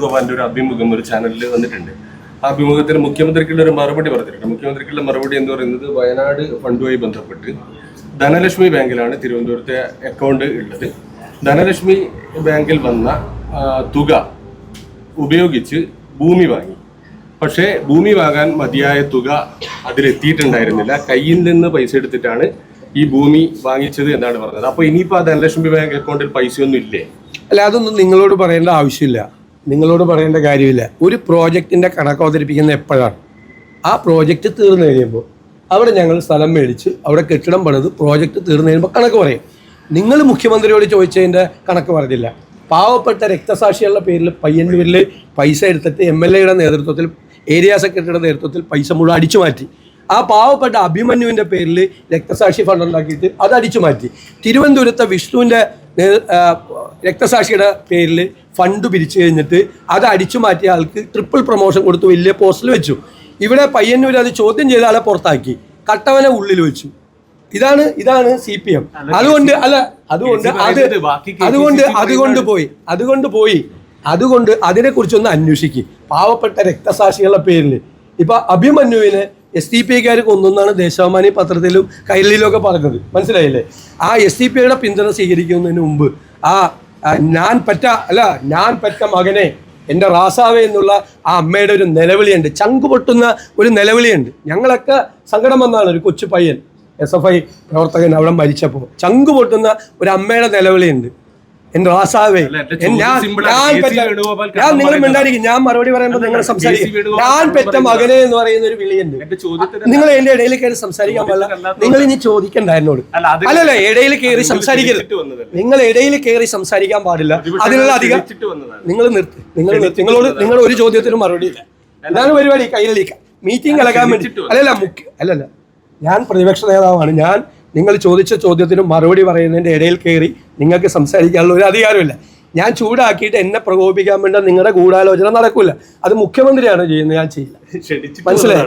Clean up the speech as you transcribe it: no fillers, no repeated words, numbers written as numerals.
ഗോപാലിന്റെ ഒരു അഭിമുഖം ഒരു ചാനലിൽ വന്നിട്ടുണ്ട്. ആ അഭിമുഖത്തിൽ മുഖ്യമന്ത്രിക്കുള്ള ഒരു മറുപടി പറഞ്ഞിട്ടുണ്ട്. മുഖ്യമന്ത്രിക്കുള്ള മറുപടി എന്ന് പറയുന്നത് വയനാട് ഫണ്ടുമായി ബന്ധപ്പെട്ട് ധനലക്ഷ്മി ബാങ്കിലാണ് തിരുവനന്തപുരത്തെ അക്കൗണ്ട് ഉള്ളത്. ധനലക്ഷ്മി ബാങ്കിൽ വന്ന തുക ഉപയോഗിച്ച് ഭൂമി വാങ്ങി. പക്ഷേ ഭൂമി വാങ്ങാൻ മതിയായ തുക അതിലെത്തിയിട്ടുണ്ടായിരുന്നില്ല. കയ്യിൽ നിന്ന് പൈസ എടുത്തിട്ടാണ് ഈ ഭൂമി വാങ്ങിച്ചത് എന്നാണ് പറഞ്ഞത്. അപ്പോൾ ഇനിയിപ്പോൾ ആ ധനലക്ഷ്മി ബാങ്ക് അക്കൗണ്ടിൽ പൈസയൊന്നും ഇല്ലേ? അല്ല, അതൊന്നും നിങ്ങളോട് പറയേണ്ട ആവശ്യമില്ല, നിങ്ങളോട് പറയേണ്ട കാര്യമില്ല. ഒരു പ്രോജക്റ്റിൻ്റെ കണക്ക് അവതരിപ്പിക്കുന്ന എപ്പോഴാണ്? ആ പ്രോജക്റ്റ് തീർന്നു കഴിയുമ്പോൾ. അവിടെ ഞങ്ങൾ സ്ഥലം മേടിച്ച് അവിടെ കെട്ടിടം പണിത് പ്രോജക്റ്റ് തീർന്നു കഴിയുമ്പോൾ കണക്ക് പറയും. നിങ്ങൾ മുഖ്യമന്ത്രിയോട് ചോദിച്ചതിൻ്റെ കണക്ക് പറഞ്ഞില്ല. പാവപ്പെട്ട രക്തസാക്ഷികളുടെ പേരിൽ പയ്യന്നൂരിൽ പൈസ എടുത്തിട്ട് MLA നേതൃത്വത്തിൽ, ഏരിയ സെക്രട്ടറിയുടെ നേതൃത്വത്തിൽ പൈസ മുഴുവൻ അടിച്ചു മാറ്റി. ആ പാവപ്പെട്ട അഭിമന്യുവിൻ്റെ പേരിൽ രക്തസാക്ഷി ഫണ്ട് ഉണ്ടാക്കിയിട്ട് അത് അടിച്ചു മാറ്റി. തിരുവനന്തപുരത്തെ വിഷ്ണുവിൻ്റെ രക്തസാക്ഷിയുടെ പേരിൽ ഫണ്ട് പിരിച്ചു കഴിഞ്ഞിട്ട് അത് അടിച്ചു മാറ്റിയ ആൾക്ക് ട്രിപ്പിൾ പ്രൊമോഷൻ കൊടുത്ത് വലിയ പോസ്റ്റിൽ വെച്ചു. ഇവിടെ പയ്യന്നൂർ അത് ചോദ്യം ചെയ്ത ആളെ പുറത്താക്കി, കട്ടവനെ ഉള്ളിൽ വെച്ചു. ഇതാണ് CPM. അതുകൊണ്ട് അതിനെക്കുറിച്ചൊന്ന് അന്വേഷിക്കും. പാവപ്പെട്ട രക്തസാക്ഷികളുടെ പേരിൽ ഇപ്പൊ അഭിമന്യുവിനെ SDPക്കാർ കൊന്നാണ് ദേശാഭിമാനി പത്രത്തിലും കൈരളിയിലൊക്കെ പറഞ്ഞത്, മനസ്സിലായില്ലേ? ആ SDPയുടെ പിന്തുണ സ്വീകരിക്കുന്നതിന് മുമ്പ് ഞാൻ പെറ്റ മകനെ എൻ്റെ റാസാവേ എന്നുള്ള ആ അമ്മയുടെ ഒരു നിലവിളിയുണ്ട്, ചങ്ക് പൊട്ടുന്ന ഒരു നിലവിളിയുണ്ട്. ഞങ്ങളൊക്കെ സങ്കടം വന്നാണ്. ഒരു കൊച്ചു പയ്യൻ SFI പ്രവർത്തകൻ അവിടെ മരിച്ചപ്പോൾ ചങ്ക് പൊട്ടുന്ന ഒരു അമ്മയുടെ നിലവിളിയുണ്ട്. എൻ്റെ റാസാവേ, ഞാൻ നിങ്ങൾ മിണ്ടായിരിക്കും, ഞാൻ മറുപടി പറയുമ്പോൾ നിങ്ങൾ സംസാരിക്കും. ഞാൻ പെറ്റ മകനെ എന്ന് പറയുന്ന ഒരു വിളിയുണ്ട്. നിങ്ങൾ എൻ്റെ ഇടയിൽ കയറി സംസാരിക്കാൻ പാടില്ല. നിങ്ങൾ ഇനി ചോദിക്കണ്ട എന്നോട്. അല്ലല്ല, ഇടയിൽ കയറി സംസാരിക്കരുത്. നിങ്ങൾ ഇടയിൽ കയറി സംസാരിക്കാൻ പാടില്ല. അതിനുള്ള അധികം നിങ്ങൾ നിർത്തി. നിങ്ങൾ ഒരു ചോദ്യത്തിനും മറുപടി ഇല്ല. എന്താണ് പരിപാടി? കൈരളി മീറ്റിംഗ് കലക്കാൻ വേണ്ടി അല്ലല്ല, ഞാൻ പ്രതിപക്ഷ നേതാവാണ്. ഞാൻ നിങ്ങൾ ചോദിച്ച ചോദ്യത്തിന് മറുപടി പറയുന്നതിൻ്റെ ഇടയിൽ കയറി നിങ്ങൾക്ക് സംസാരിക്കാനുള്ള ഒരു അധികാരമില്ല. ഞാൻ ചൂടാക്കിയിട്ട് എന്നെ പ്രകോപിപ്പിക്കാൻ വേണ്ടി നിങ്ങളുടെ ഗൂഢാലോചന നടക്കില്ല. അത് മുഖ്യമന്ത്രിയാണ് ചെയ്യുന്നത്, ഞാൻ ചെയ്യില്ല. മനസ്സിലായോ?